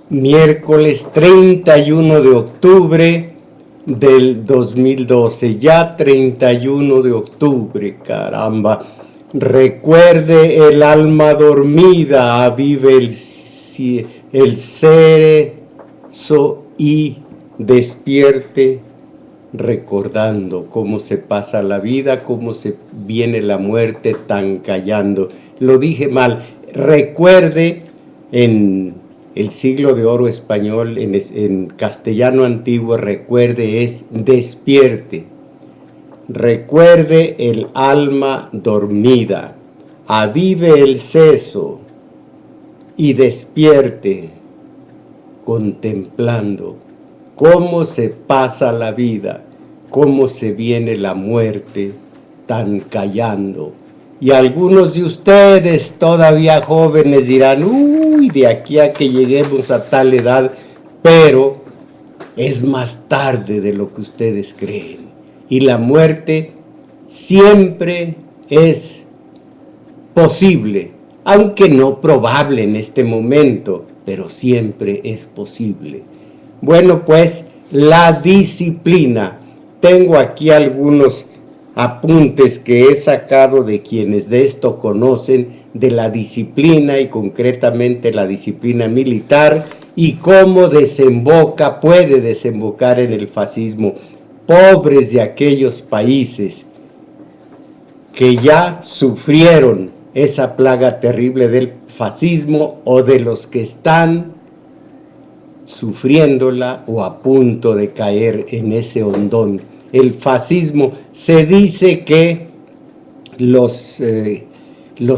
Miércoles 31 de octubre del 2012, ya 31 de octubre, caramba. Recuerde el alma dormida, avive el cerezo y despierte, recordando cómo se pasa la vida, cómo se viene la muerte tan callando. Lo dije mal, recuerde en el siglo de oro español, en castellano antiguo, recuerde es despierte. Recuerde el alma dormida, avive el seso y despierte, contemplando cómo se pasa la vida, cómo se viene la muerte, tan callando. Y algunos de ustedes todavía jóvenes dirán, uy, de aquí a que lleguemos a tal edad, pero es más tarde de lo que ustedes creen. Y la muerte siempre es posible, aunque no probable en este momento, pero siempre es posible. Bueno, pues la disciplina. Tengo aquí algunos apuntes que he sacado de quienes de esto conocen, de la disciplina y concretamente la disciplina militar y cómo puede desembocar en el fascismo. Pobres de aquellos países que ya sufrieron esa plaga terrible del fascismo o de los que están sufriéndola o a punto de caer en ese hondón. El fascismo, se dice que los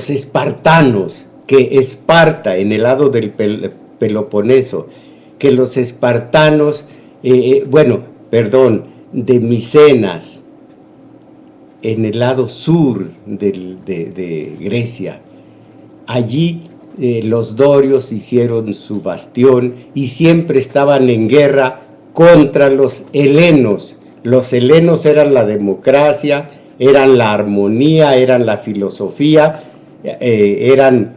espartanos, que Esparta en el lado del Peloponeso, que los espartanos, de Micenas, en el lado sur de Grecia, allí los dorios hicieron su bastión y siempre estaban en guerra contra los helenos. Los helenos eran la democracia, eran la armonía, eran la filosofía, eran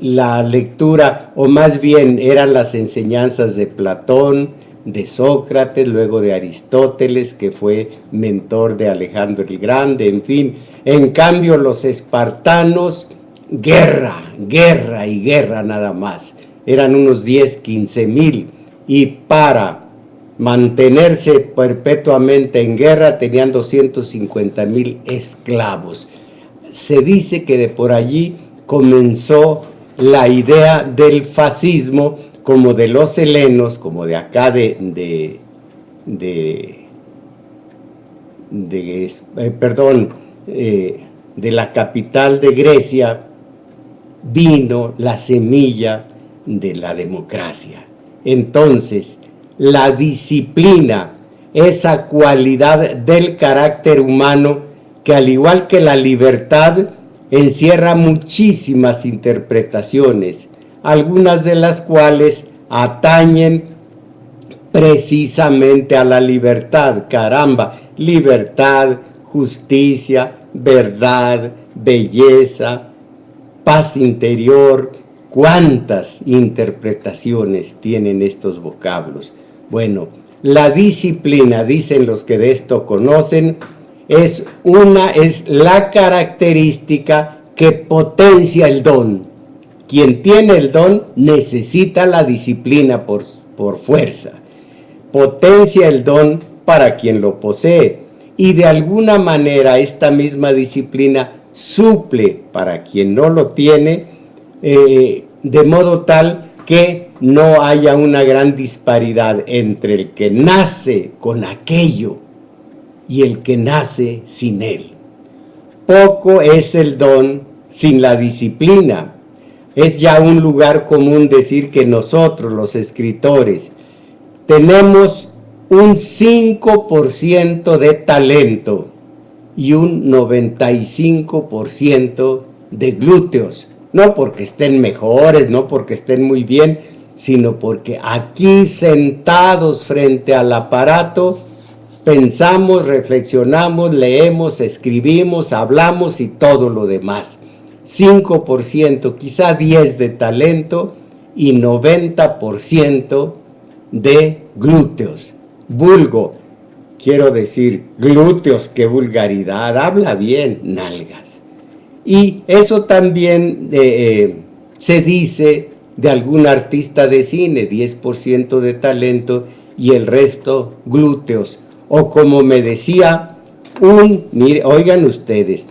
la lectura, o más bien eran las enseñanzas de Platón, de Sócrates, luego de Aristóteles, que fue mentor de Alejandro el Grande, en fin. En cambio, los espartanos, guerra y guerra nada más. Eran unos 10, 15 mil, y para mantenerse perpetuamente en guerra tenían 250,000 esclavos. Se dice que de por allí comenzó la idea del fascismo, como de los helenos, como de acá de la capital de Grecia, vino la semilla de la democracia. Entonces, la disciplina, esa cualidad del carácter humano que, al igual que la libertad, encierra muchísimas interpretaciones, algunas de las cuales atañen precisamente a la libertad. Caramba, libertad, justicia, verdad, belleza, paz interior. ¿Cuántas interpretaciones tienen estos vocablos? Bueno, la disciplina, dicen los que de esto conocen, es la característica que potencia el don. Quien tiene el don necesita la disciplina por fuerza. Potencia el don para quien lo posee. Y de alguna manera esta misma disciplina suple para quien no lo tiene, de modo tal que no haya una gran disparidad entre el que nace con aquello y el que nace sin él. Poco es el don sin la disciplina. Es ya un lugar común decir que nosotros, los escritores, tenemos un 5% de talento y un 95% de glúteos. No porque estén mejores, no porque estén muy bien, sino porque aquí sentados frente al aparato, pensamos, reflexionamos, leemos, escribimos, hablamos y todo lo demás. 5%, quizá 10% de talento y 90% de glúteos. Vulgo, quiero decir, glúteos, qué vulgaridad, habla bien, nalgas. Y eso también se dice de algún artista de cine, 10% de talento y el resto glúteos. O como me decía mire, oigan ustedes,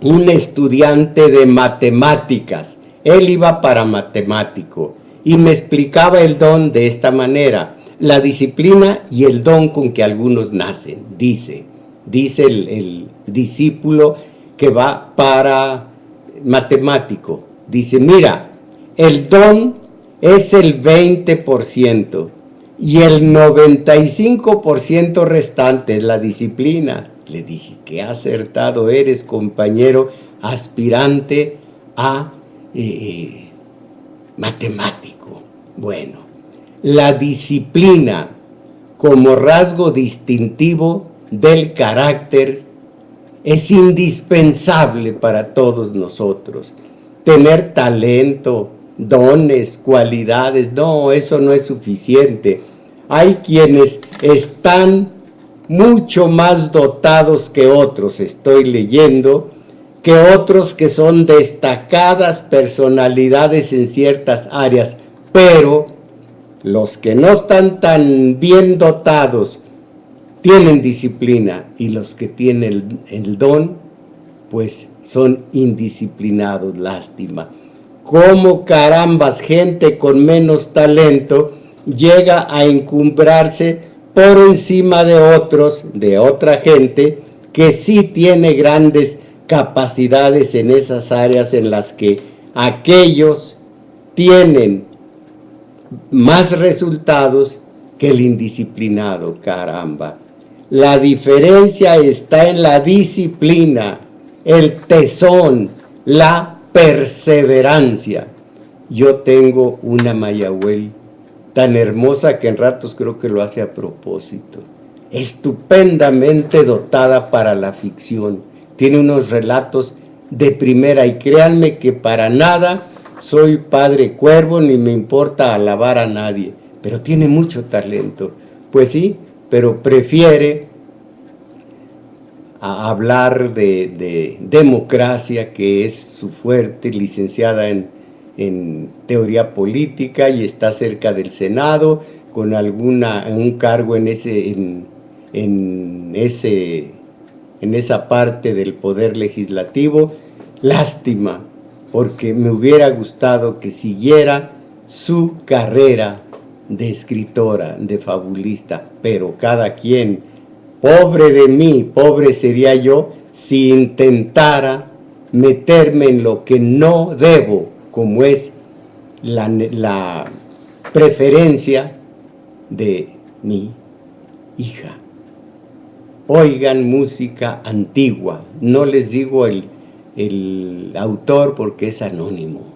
un estudiante de matemáticas, él iba para matemático y me explicaba el don de esta manera: la disciplina y el don con que algunos nacen, dice el discípulo que va para matemático, dice, mira, el don es el 20% y el 95% restante es la disciplina. Le dije, qué acertado eres, compañero aspirante a matemático. Bueno, la disciplina como rasgo distintivo del carácter es indispensable para todos nosotros. Tener talento, dones, cualidades, no, eso no es suficiente. Hay quienes están mucho más dotados que otros, estoy leyendo, que otros que son destacadas personalidades en ciertas áreas, pero los que no están tan bien dotados tienen disciplina, y los que tienen el don, pues son indisciplinados, lástima. ¿Cómo carambas gente con menos talento llega a encumbrarse por encima de otros, de otra gente que sí tiene grandes capacidades en esas áreas en las que aquellos tienen más resultados que el indisciplinado? Caramba. La diferencia está en la disciplina, el tesón, la perseverancia. Yo tengo una Mayahuel tan hermosa que en ratos creo que lo hace a propósito, estupendamente dotada para la ficción, tiene unos relatos de primera, y créanme que para nada soy padre cuervo ni me importa alabar a nadie, pero tiene mucho talento. Pues sí, pero prefiere a hablar de democracia, que es su fuerte, licenciada en teoría política y está cerca del Senado con un cargo en esa parte del poder legislativo. Lástima, porque me hubiera gustado que siguiera su carrera de escritora, de fabulista, pero cada quien, pobre de mí, pobre sería yo si intentara meterme en lo que no debo, como es la preferencia de mi hija. Oigan música antigua, no les digo el autor porque es anónimo.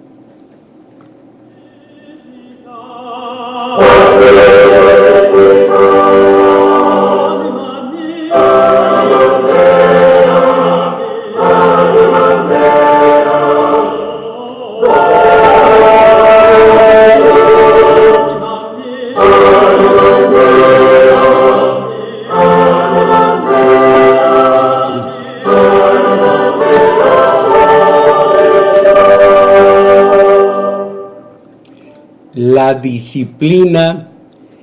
La disciplina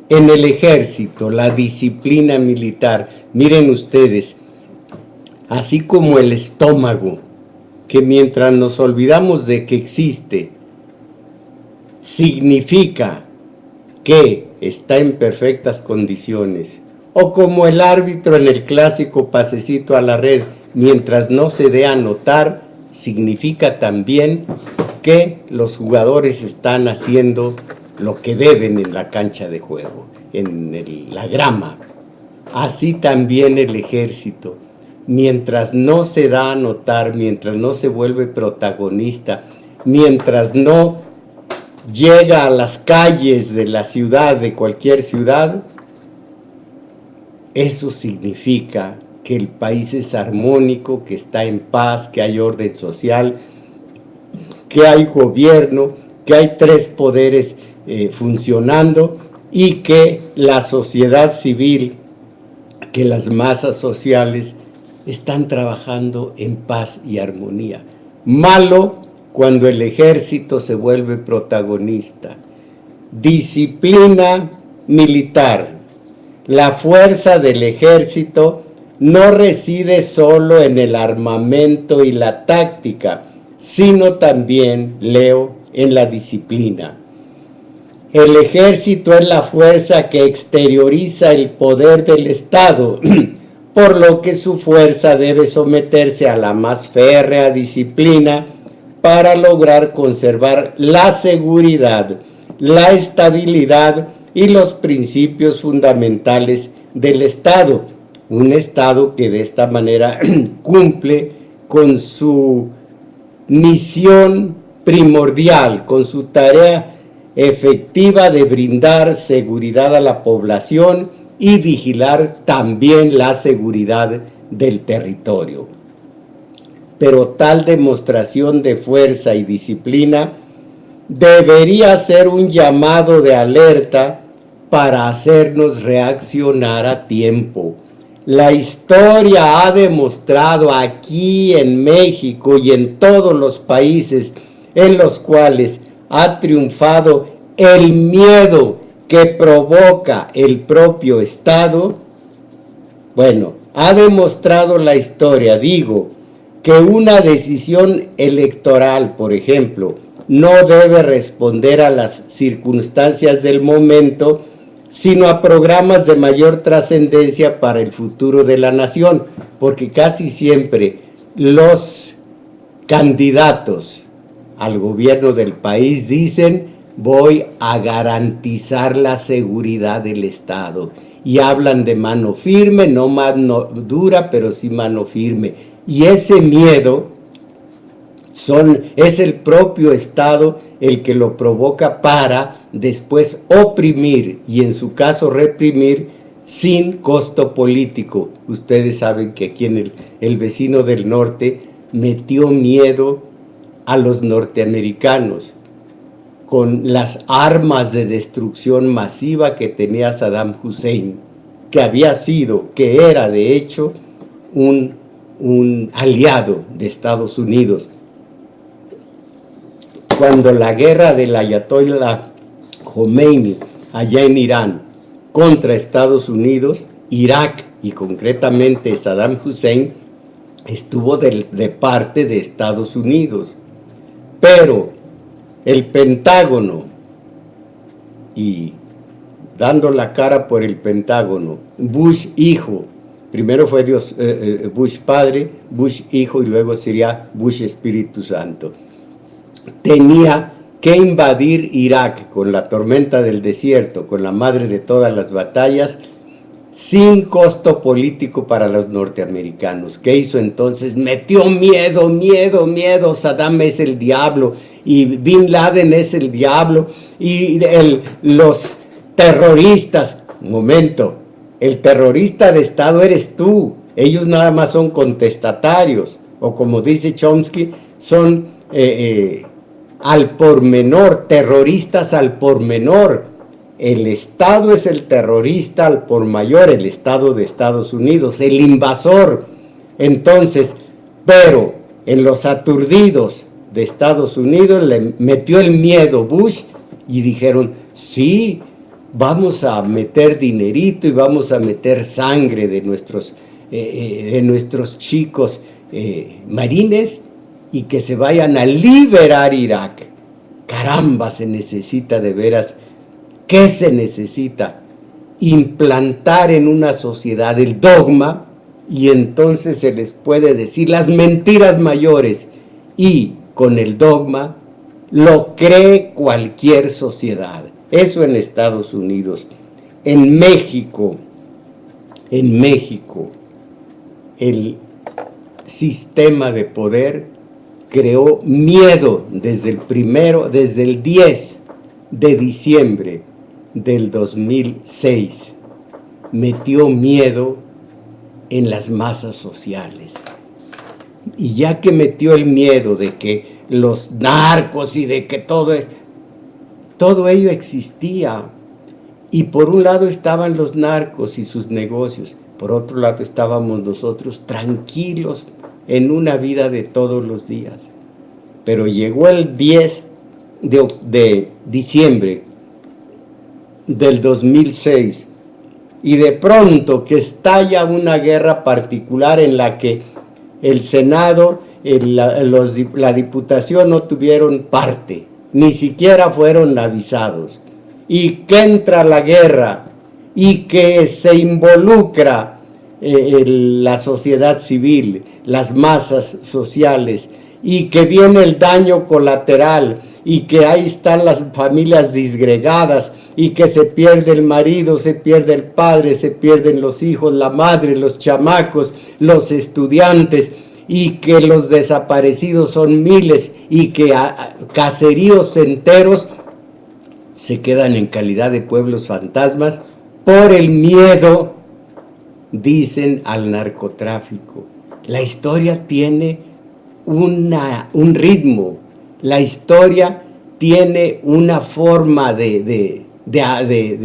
en el ejército, la disciplina militar. Miren ustedes, así como el estómago, que mientras nos olvidamos de que existe, significa que está en perfectas condiciones, o como el árbitro en el clásico pasecito a la red, mientras no se dé a notar, significa también que los jugadores están haciendo lo que deben en la cancha de juego, en la grama. Así también el ejército, mientras no se da a notar, mientras no se vuelve protagonista, mientras no llega a las calles de la ciudad, de cualquier ciudad, eso significa que el país es armónico, que está en paz, que hay orden social, que hay gobierno, que hay tres poderes funcionando y que la sociedad civil, que las masas sociales están trabajando en paz y armonía. Malo cuando el ejército se vuelve protagonista. Disciplina militar. La fuerza del ejército no reside solo en el armamento y la táctica, sino también, Leo, en la disciplina. El ejército es la fuerza que exterioriza el poder del Estado, por lo que su fuerza debe someterse a la más férrea disciplina para lograr conservar la seguridad, la estabilidad y los principios fundamentales del Estado. Un Estado que de esta manera cumple con su misión primordial, con su tarea efectiva de brindar seguridad a la población y vigilar también la seguridad del territorio. Pero tal demostración de fuerza y disciplina debería ser un llamado de alerta para hacernos reaccionar a tiempo. La historia ha demostrado aquí en México y en todos los países en los cuales ha triunfado el miedo que provoca el propio Estado. Bueno, ha demostrado la historia, digo, que una decisión electoral, por ejemplo, no debe responder a las circunstancias del momento, sino a programas de mayor trascendencia para el futuro de la nación, porque casi siempre los candidatos al gobierno del país dicen: voy a garantizar la seguridad del Estado, y hablan de mano firme, no mano dura, pero sí mano firme, y ese miedo es el propio Estado el que lo provoca para después oprimir y en su caso reprimir sin costo político. Ustedes saben que aquí en el vecino del norte metió miedo a los norteamericanos con las armas de destrucción masiva que tenía Saddam Hussein, que era de hecho un aliado de Estados Unidos. Cuando la guerra del Ayatollah Khomeini allá en Irán contra Estados Unidos, Irak y concretamente Saddam Hussein estuvo de parte de Estados Unidos, pero el Pentágono, y dando la cara por el Pentágono, Bush hijo, primero fue Bush padre, Bush hijo y luego sería Bush Espíritu Santo, tenía que invadir Irak con la tormenta del desierto, con la madre de todas las batallas, sin costo político para los norteamericanos. ¿Qué hizo entonces? Metió miedo, Saddam es el diablo, y Bin Laden es el diablo, y los terroristas. Un momento, el terrorista de Estado eres tú, ellos nada más son contestatarios, o como dice Chomsky, son al pormenor, terroristas al pormenor. El Estado es el terrorista al por mayor, el Estado de Estados Unidos, el invasor. Entonces, pero en los aturdidos de Estados Unidos le metió el miedo Bush y dijeron: sí, vamos a meter dinerito y vamos a meter sangre de nuestros chicos marines, y que se vayan a liberar Irak. Caramba, se necesita de veras. ¿Qué se necesita? Implantar en una sociedad el dogma, y entonces se les puede decir las mentiras mayores, y con el dogma lo cree cualquier sociedad. Eso en Estados Unidos. En México, el sistema de poder creó miedo desde el 10 de diciembre del 2006 metió miedo en las masas sociales. Y ya que metió el miedo de que los narcos y de que todo ello existía, y por un lado estaban los narcos y sus negocios, por otro lado estábamos nosotros tranquilos en una vida de todos los días. Pero llegó el 10 de diciembre del 2006 y de pronto que estalla una guerra particular en la que el Senado, la Diputación no tuvieron parte, ni siquiera fueron avisados, y que entra la guerra y que se involucra la sociedad civil, las masas sociales, y que viene el daño colateral, y que ahí están las familias disgregadas, y que se pierde el marido, se pierde el padre, se pierden los hijos, la madre, los chamacos, los estudiantes, y que los desaparecidos son miles, y que caseríos enteros se quedan en calidad de pueblos fantasmas por el miedo, dicen, al narcotráfico. La historia tiene un ritmo, la historia tiene una forma de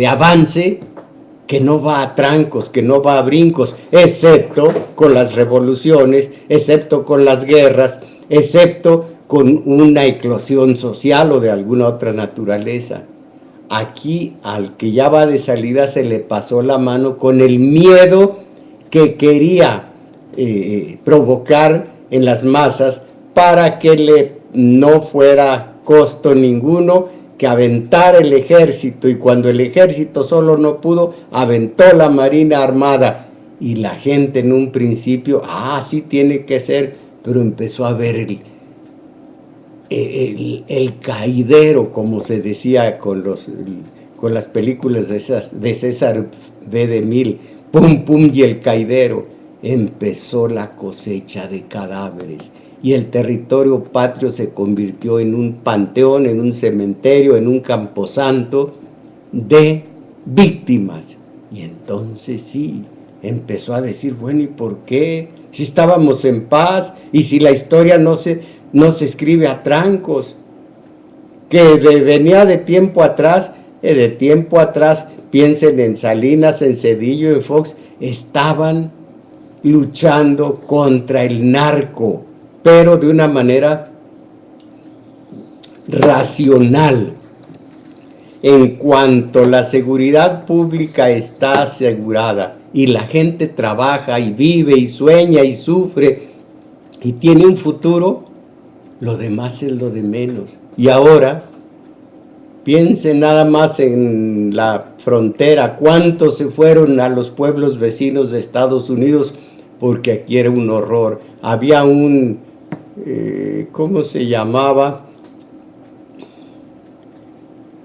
avance que no va a trancos, que no va a brincos, excepto con las revoluciones, excepto con las guerras, excepto con una eclosión social o de alguna otra naturaleza. Aquí al que ya va de salida se le pasó la mano con el miedo que quería provocar en las masas para que no fuera costo ninguno que aventar el ejército, y cuando el ejército solo no pudo, aventó la Marina Armada, y la gente en un principio, sí tiene que ser, pero empezó a ver el caidero, como se decía con las películas de César B. DeMille, pum pum y el caidero. Empezó la cosecha de cadáveres y el territorio patrio se convirtió en un panteón, en un cementerio, en un camposanto de víctimas. Y entonces sí, empezó a decir, bueno, ¿y por qué? Si estábamos en paz, y si la historia no se escribe a trancos, que venía de tiempo atrás, piensen en Salinas, en Zedillo, en Fox, estaban luchando contra el narco, pero de una manera racional. En cuanto la seguridad pública está asegurada y la gente trabaja y vive y sueña y sufre y tiene un futuro, lo demás es lo de menos. Y ahora, piensen nada más en la frontera, cuántos se fueron a los pueblos vecinos de Estados Unidos, porque aquí era un horror. Había ¿cómo se llamaba?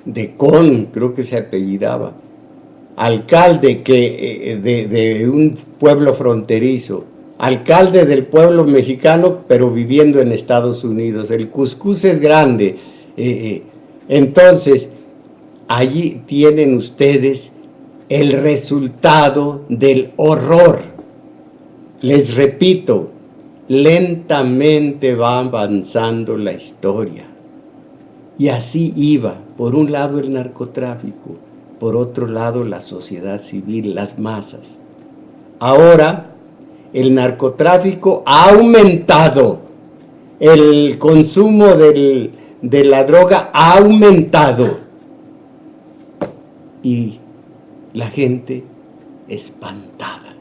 Decón, creo que se apellidaba, alcalde de un pueblo fronterizo, alcalde del pueblo mexicano, pero viviendo en Estados Unidos. El cuscús es grande. Entonces, allí tienen ustedes el resultado del horror. Les repito, lentamente va avanzando la historia. Y así iba, por un lado el narcotráfico, por otro lado la sociedad civil, las masas. Ahora el narcotráfico ha aumentado, el consumo de la droga ha aumentado y la gente espantada,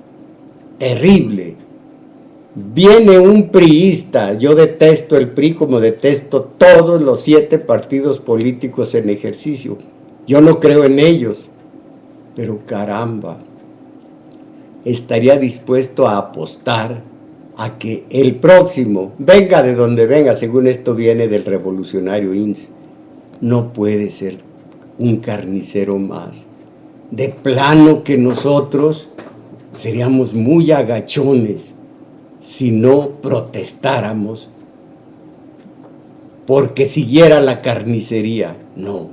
terrible. Viene un priista, yo detesto el PRI como detesto todos los 7 partidos políticos en ejercicio, yo no creo en ellos, pero caramba, estaría dispuesto a apostar a que el próximo, venga de donde venga, según esto viene del revolucionario INS, no puede ser un carnicero más. De plano que nosotros seríamos muy agachones si no protestáramos porque siguiera la carnicería. No,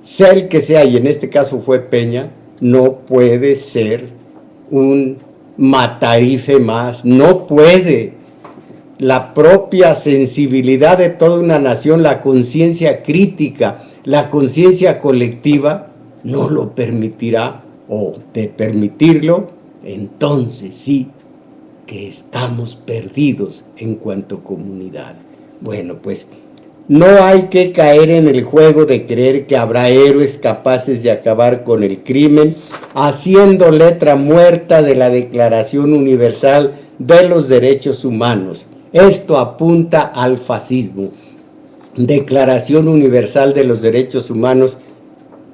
sea el que sea, y en este caso fue Peña, no puede ser un matarife más, no puede. La propia sensibilidad de toda una nación, la conciencia crítica, la conciencia colectiva, no lo permitirá, o de permitirlo, entonces sí que estamos perdidos en cuanto a comunidad. Bueno, pues no hay que caer en el juego de creer que habrá héroes capaces de acabar con el crimen, haciendo letra muerta de la Declaración Universal de los Derechos Humanos. Esto apunta al fascismo. Declaración Universal de los Derechos Humanos,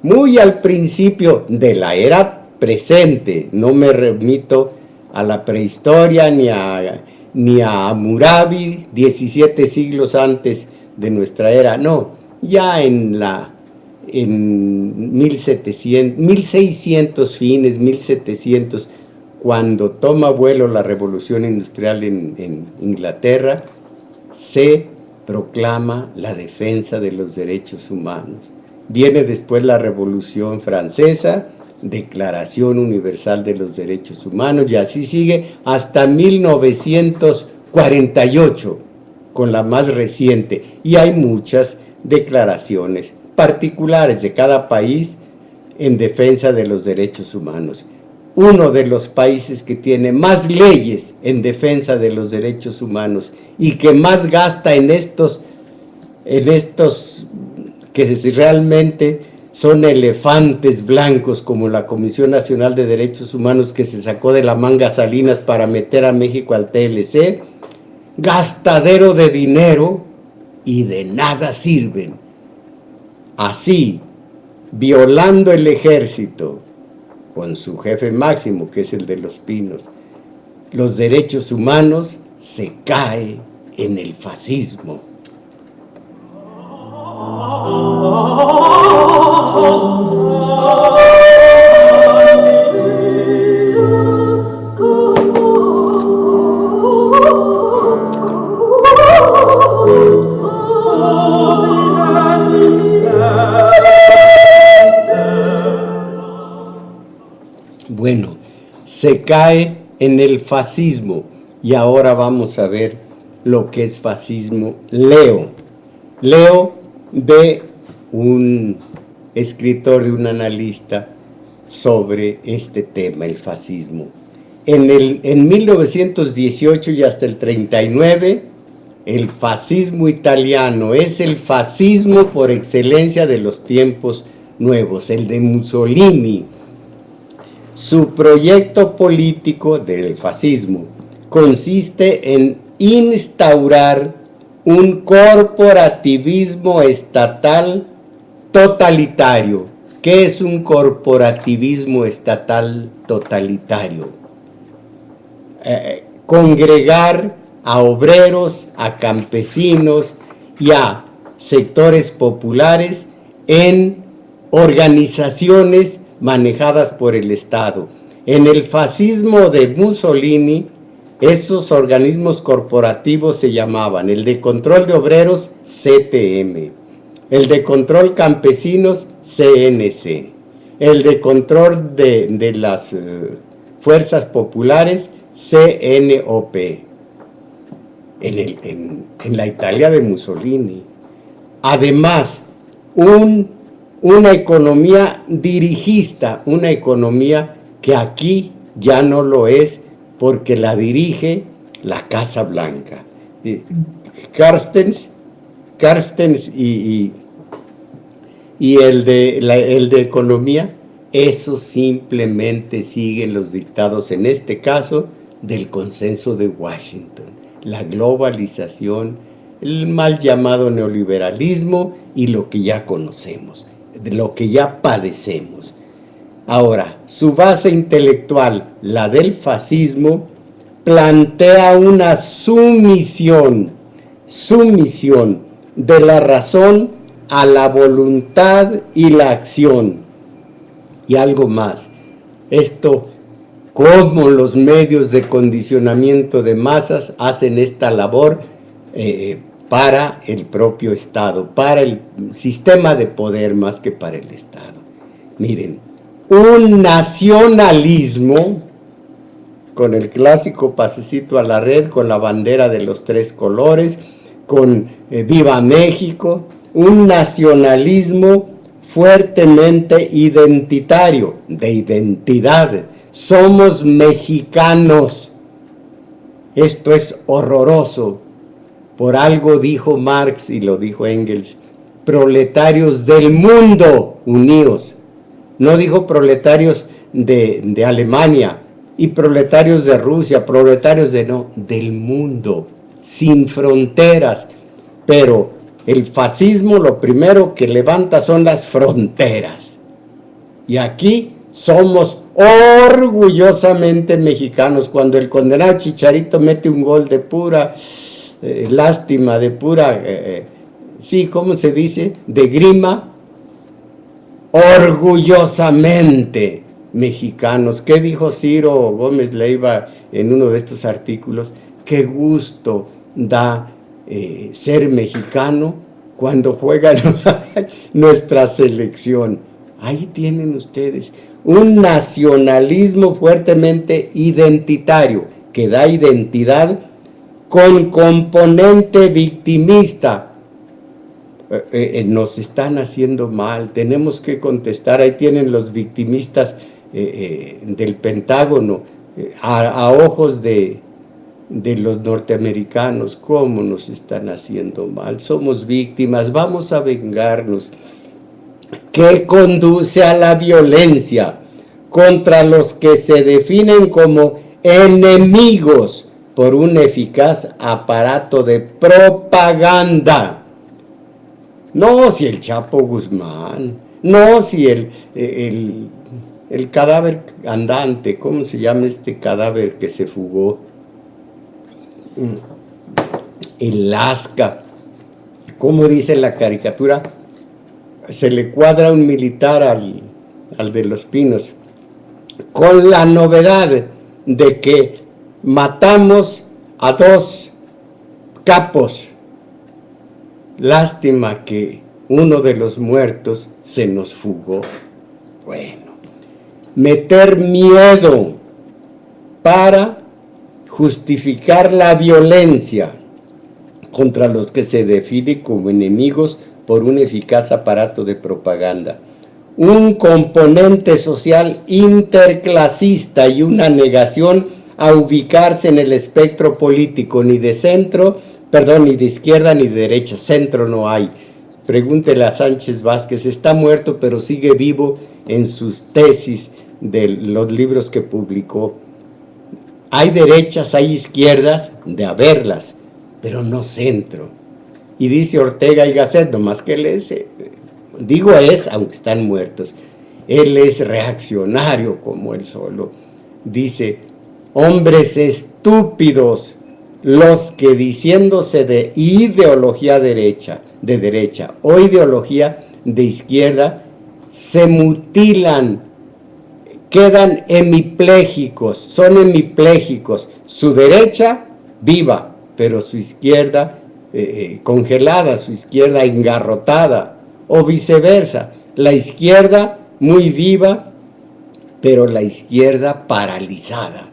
muy al principio de la era presente. No me remito a la prehistoria ni a Hammurabi, 17 siglos antes de nuestra era, no, ya en 1600 fines, 1700, cuando toma vuelo la revolución industrial en Inglaterra, se proclama la defensa de los derechos humanos. Viene después la Revolución Francesa, Declaración Universal de los Derechos Humanos, y así sigue hasta 1948, con la más reciente, y hay muchas declaraciones particulares de cada país en defensa de los derechos humanos. Uno de los países que tiene más leyes en defensa de los derechos humanos y que más gasta en estos que realmente son elefantes blancos, como la Comisión Nacional de Derechos Humanos, que se sacó de la manga Salinas para meter a México al TLC, gastadero de dinero, y de nada sirven. Así, violando el ejército, con su jefe máximo, que es el de Los Pinos, los derechos humanos, se cae en el fascismo. Bueno, se cae en el fascismo, y ahora vamos a ver lo que es fascismo. Leo de un escritor, de un analista sobre este tema, el fascismo. En 1918 y hasta el 39, el fascismo italiano es el fascismo por excelencia de los tiempos nuevos, el de Mussolini. Su proyecto político del fascismo consiste en instaurar un corporativismo estatal totalitario. ¿Qué es un corporativismo estatal totalitario? Congregar a obreros, a campesinos y a sectores populares en organizaciones manejadas por el Estado. En el fascismo de Mussolini, esos organismos corporativos se llamaban el de control de obreros, CTM, el de control campesinos, CNC, el de control de las fuerzas populares, CNOP, en la Italia de Mussolini. Además, una economía dirigista, una economía que aquí ya no lo es, porque la dirige la Casa Blanca. Carstens y el de economía, eso simplemente sigue los dictados, en este caso, del Consenso de Washington. La globalización, el mal llamado neoliberalismo y lo que ya conocemos, de lo que ya padecemos. Ahora, su base intelectual, la del fascismo, plantea una sumisión de la razón a la voluntad y la acción. Y algo más, esto, cómo los medios de condicionamiento de masas hacen esta labor para el propio Estado, para el sistema de poder más que para el Estado. Miren, un nacionalismo con el clásico pasecito a la red, con la bandera de los 3 colores, con Viva México, un nacionalismo fuertemente identitario, de identidad. Somos mexicanos. Esto es horroroso. Por algo dijo Marx y lo dijo Engels, proletarios del mundo, unidos. No dijo proletarios de Alemania y proletarios de Rusia, proletarios del mundo, sin fronteras. Pero el fascismo lo primero que levanta son las fronteras. Y aquí somos orgullosamente mexicanos. Cuando el condenado Chicharito mete un gol de pura lástima, de pura, sí, ¿cómo se dice? De grima, orgullosamente mexicanos. ¿Qué dijo Ciro Gómez Leiva en uno de estos artículos? Qué gusto da ser mexicano cuando juega nuestra selección. Ahí tienen ustedes un nacionalismo fuertemente identitario que da identidad con componente victimista. Nos están haciendo mal, tenemos que contestar. Ahí tienen los victimistas del Pentágono, a ojos de los norteamericanos, cómo nos están haciendo mal. Somos víctimas, vamos a vengarnos. ¿Qué conduce a la violencia contra los que se definen como enemigos por un eficaz aparato de propaganda? No si el Chapo Guzmán, no si el cadáver andante, ¿cómo se llama este cadáver que se fugó? El Lasca. ¿Cómo dice la caricatura? Se le cuadra un militar al de Los Pinos, con la novedad de que matamos a 2 capos. Lástima que uno de los muertos se nos fugó. Bueno, meter miedo para justificar la violencia contra los que se define como enemigos por un eficaz aparato de propaganda. Un componente social interclasista y una negación a ubicarse en el espectro político, ni de centro, ni de izquierda ni de derecha, centro no hay. Pregúntele a Sánchez Vázquez, está muerto pero sigue vivo en sus tesis de los libros que publicó. Hay derechas, hay izquierdas, de haberlas, pero no centro. Y dice Ortega y Gasset, nomás que él es, aunque están muertos, él es reaccionario como él solo. Dice, hombres estúpidos, los que diciéndose de ideología de derecha o ideología de izquierda, se mutilan, quedan hemipléjicos, son hemipléjicos, su derecha viva, pero su izquierda congelada, su izquierda engarrotada, o viceversa, la izquierda muy viva, pero la izquierda paralizada.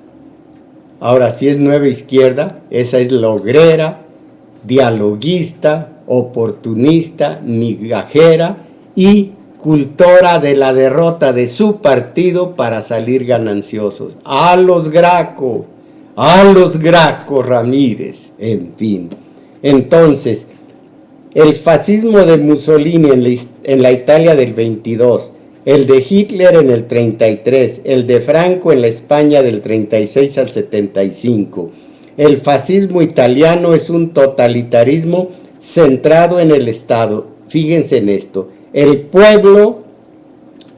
Ahora, si es nueva izquierda, esa es logrera, dialoguista, oportunista, migajera y cultora de la derrota de su partido para salir gananciosos. A los Graco Ramírez, en fin. Entonces, el fascismo de Mussolini en la Italia del 22, el de Hitler en el 33, el de Franco en la España del 36 al 75. El fascismo italiano es un totalitarismo centrado en el Estado. Fíjense en esto, el pueblo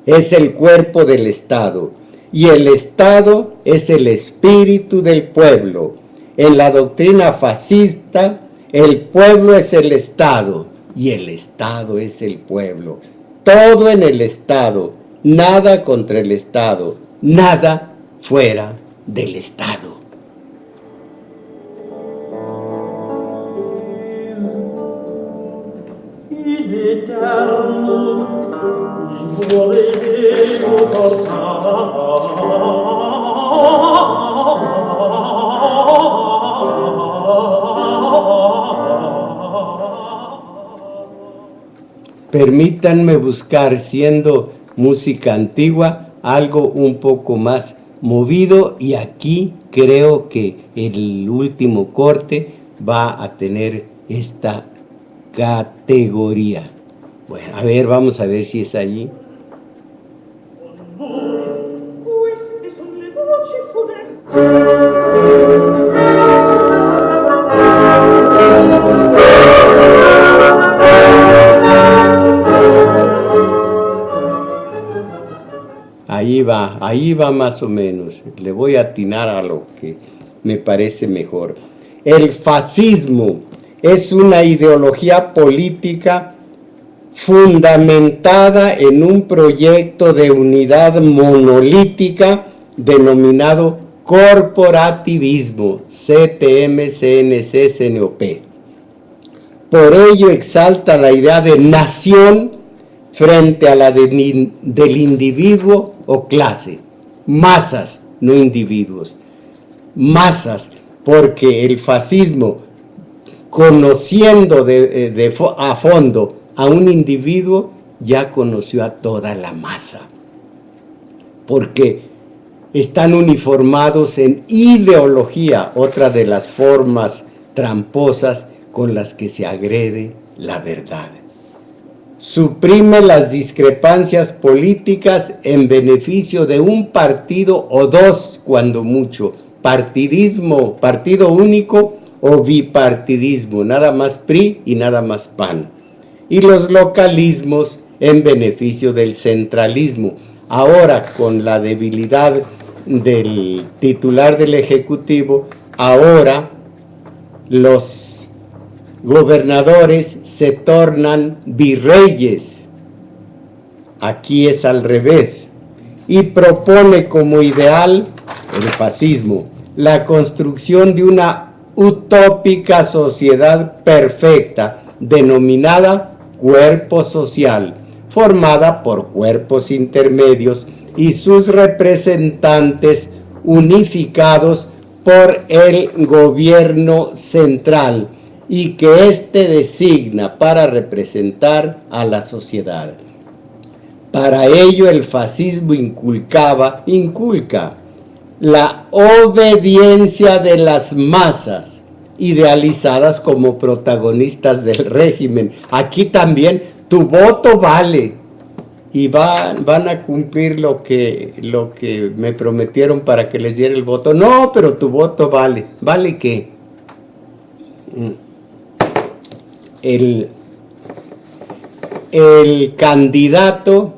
es el cuerpo del Estado y el Estado es el espíritu del pueblo. En la doctrina fascista, el pueblo es el Estado y el Estado es el pueblo. Todo en el Estado, nada contra el Estado, nada fuera del Estado. Permítanme buscar, siendo música antigua, algo un poco más movido, y aquí creo que el último corte va a tener esta categoría. Bueno, a ver, vamos a ver si es allí. Ahí va más o menos. Le voy a atinar a lo que me parece mejor. El fascismo es una ideología política fundamentada en un proyecto de unidad monolítica denominado corporativismo, CTM, CNC, CNOP. Por ello exalta la idea de nación frente a la del individuo o clase. Masas, no individuos. Masas, porque el fascismo, conociendo a fondo a un individuo, ya conoció a toda la masa. Porque están uniformados en ideología, otra de las formas tramposas con las que se agrede la verdad. Suprime las discrepancias políticas en beneficio de un partido o dos, cuando mucho. Partidismo, partido único o bipartidismo, nada más PRI y nada más PAN. Y los localismos en beneficio del centralismo. Ahora, con la debilidad del titular del Ejecutivo, ahora los gobernadores se tornan virreyes. Aquí es al revés. Y propone como ideal el fascismo la construcción de una utópica sociedad perfecta denominada cuerpo social, formada por cuerpos intermedios y sus representantes unificados por el gobierno central, y que éste designa para representar a la sociedad. Para ello el fascismo inculca la obediencia de las masas, idealizadas como protagonistas del régimen. Aquí también tu voto vale, y van a cumplir lo que me prometieron para que les diera el voto. No, pero tu voto vale. ¿Vale qué? El candidato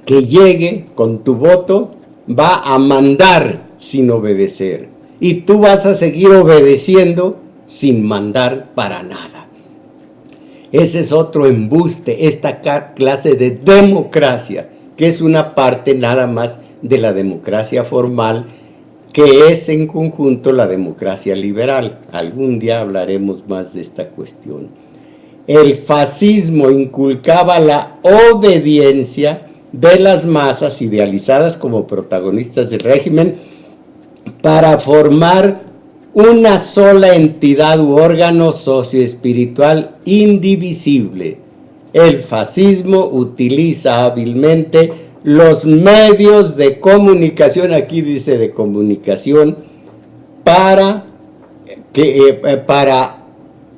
que llegue con tu voto va a mandar sin obedecer, y tú vas a seguir obedeciendo sin mandar para nada. Ese es otro embuste, esta clase de democracia, que es una parte nada más de la democracia formal, que es en conjunto la democracia liberal. Algún día hablaremos más de esta cuestión. El fascismo inculcaba la obediencia de las masas, idealizadas como protagonistas del régimen, para formar una sola entidad u órgano socioespiritual indivisible. El fascismo utiliza hábilmente los medios de comunicación, aquí dice de comunicación, para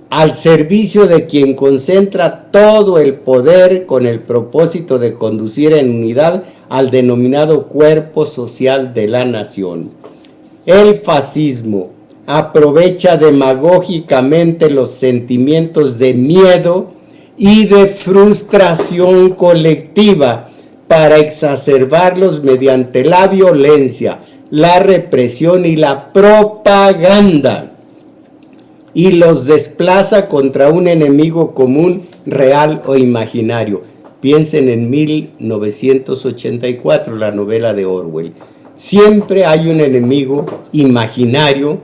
al servicio de quien concentra todo el poder con el propósito de conducir en unidad al denominado cuerpo social de la nación. El fascismo aprovecha demagógicamente los sentimientos de miedo y de frustración colectiva para exacerbarlos mediante la violencia, la represión y la propaganda, y los desplaza contra un enemigo común, real o imaginario. Piensen en 1984, la novela de Orwell. Siempre hay un enemigo imaginario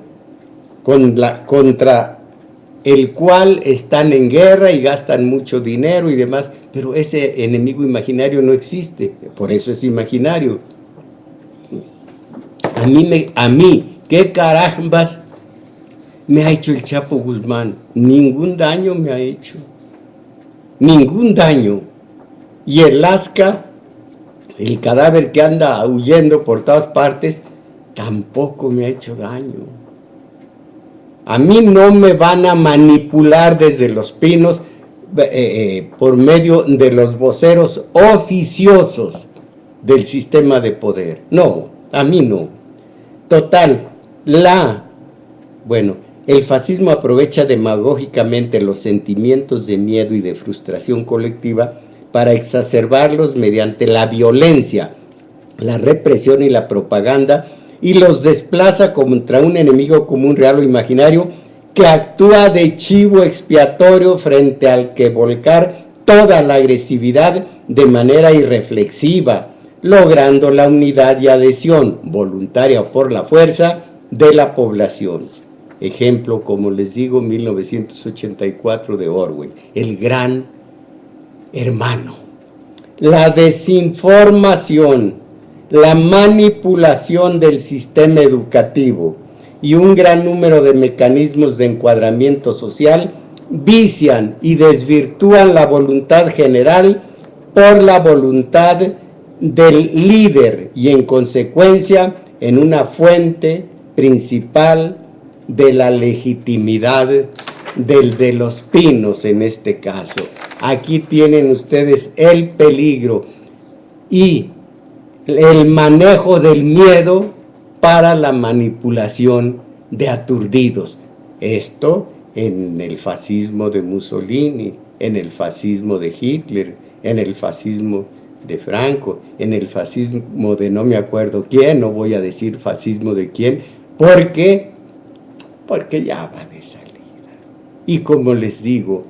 contra el cual están en guerra y gastan mucho dinero y demás, pero ese enemigo imaginario no existe, por eso es imaginario. A mí, ¿qué carambas me ha hecho el Chapo Guzmán? Ningún daño me ha hecho, ningún daño. Y el Lasca, el cadáver que anda huyendo por todas partes, tampoco me ha hecho daño. A mí no me van a manipular desde Los Pinos por medio de los voceros oficiosos del sistema de poder. No, a mí no. Total, el fascismo aprovecha demagógicamente los sentimientos de miedo y de frustración colectiva para exacerbarlos mediante la violencia, la represión y la propaganda, y los desplaza contra un enemigo común, real o imaginario, que actúa de chivo expiatorio frente al que volcar toda la agresividad de manera irreflexiva, logrando la unidad y adhesión, voluntaria o por la fuerza, de la población. Ejemplo, como les digo, 1984 de Orwell, el gran hermano. La desinformación, la manipulación del sistema educativo y un gran número de mecanismos de encuadramiento social vician y desvirtúan la voluntad general por la voluntad del líder y en consecuencia en una fuente principal de la legitimidad del de Los Pinos en este caso. Aquí tienen ustedes el peligro y el manejo del miedo para la manipulación de aturdidos. Esto en el fascismo de Mussolini, en el fascismo de Hitler, en el fascismo de Franco, en el fascismo de no me acuerdo quién, no voy a decir fascismo de quién, porque ya va de salida. Y como les digo,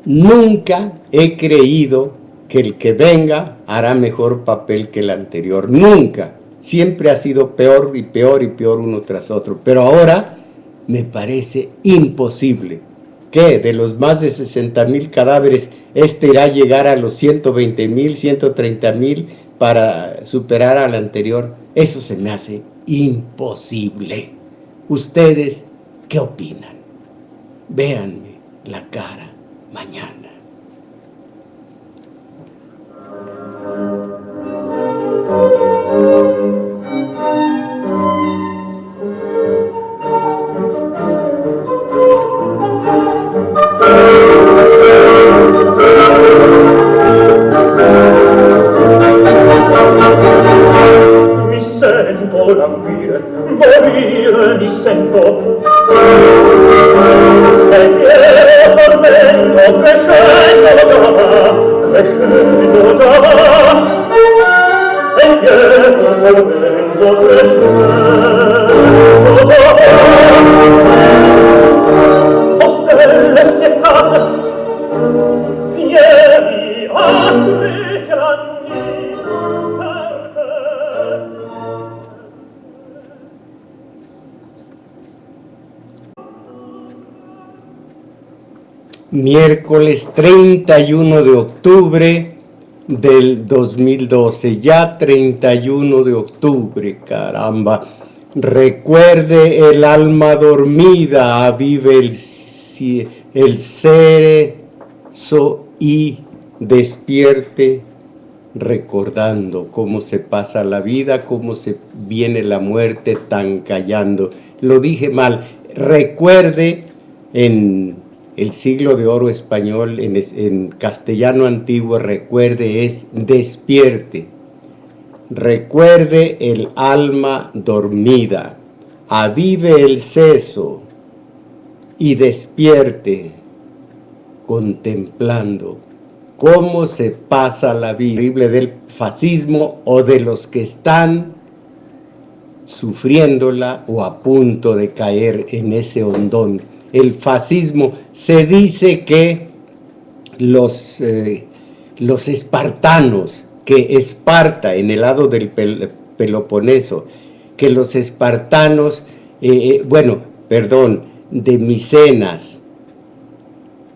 nunca he creído que el que venga hará mejor papel que el anterior, nunca, siempre ha sido peor y peor y peor uno tras otro, pero ahora me parece imposible que de los más de 60,000 cadáveres, irá a llegar a los 120,000, 130,000 para superar al anterior. Eso se me hace imposible. ¿Ustedes qué opinan? Véanme la cara mañana. Mi sento languire, morire mi sento, e io tormento crescendo già va, e io tormento crescendo già va. O stelle spiettate, fieri astri chianni, per te. Miércoles 31 de octubre del 2012, ya 31 de octubre, caramba. Recuerde el alma dormida, avive el cerezo y despierte, recordando cómo se pasa la vida, cómo se viene la muerte tan callando. Lo dije mal, recuerde en el siglo de oro español, en castellano antiguo, recuerde es despierte. Recuerde el alma dormida, avive el seso y despierte, contemplando cómo se pasa la vida horrible del fascismo o de los que están sufriéndola o a punto de caer en ese hondón. El fascismo, se dice que los espartanos, que Esparta en el lado del Peloponeso, que los espartanos, de Micenas,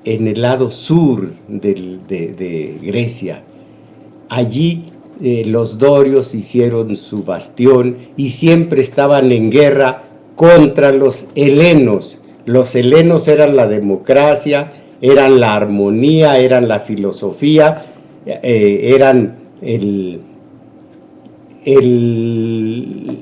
en el lado sur de Grecia. Allí los dorios hicieron su bastión y siempre estaban en guerra contra los helenos. Los helenos eran la democracia, eran la armonía, eran la filosofía, eran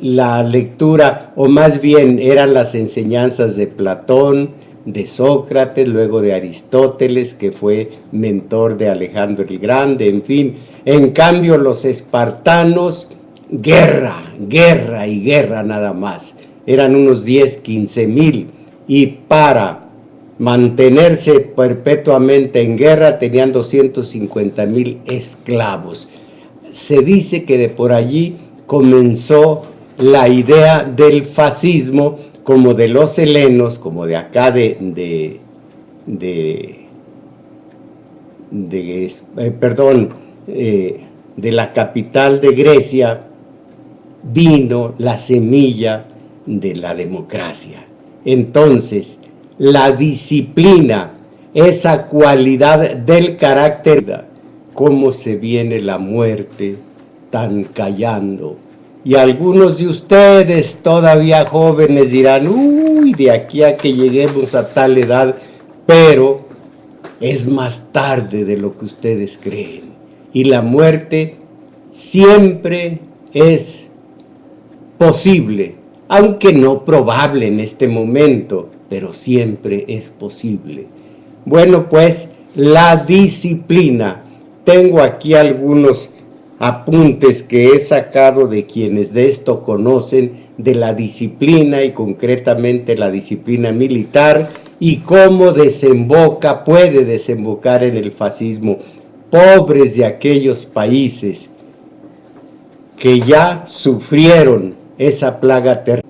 la lectura, o más bien eran las enseñanzas de Platón, de Sócrates, luego de Aristóteles, que fue mentor de Alejandro el Grande, en fin. En cambio, los espartanos, guerra, guerra y guerra nada más. Eran unos 10, 15 mil, y para mantenerse perpetuamente en guerra tenían 250,000 esclavos. Se dice que de por allí comenzó la idea del fascismo, como de los helenos, como de acá de la capital de Grecia, vino la semilla de la democracia. Entonces, la disciplina, esa cualidad del carácter, cómo se viene la muerte tan callando. Y algunos de ustedes todavía jóvenes dirán, uy, de aquí a que lleguemos a tal edad, pero es más tarde de lo que ustedes creen. Y la muerte siempre es posible, aunque no probable en este momento, pero siempre es posible. Bueno, pues la disciplina. Tengo aquí algunos apuntes que he sacado de quienes de esto conocen, de la disciplina y concretamente la disciplina militar, y cómo puede desembocar en el fascismo. Pobres de aquellos países que ya sufrieron esa plaga terrible.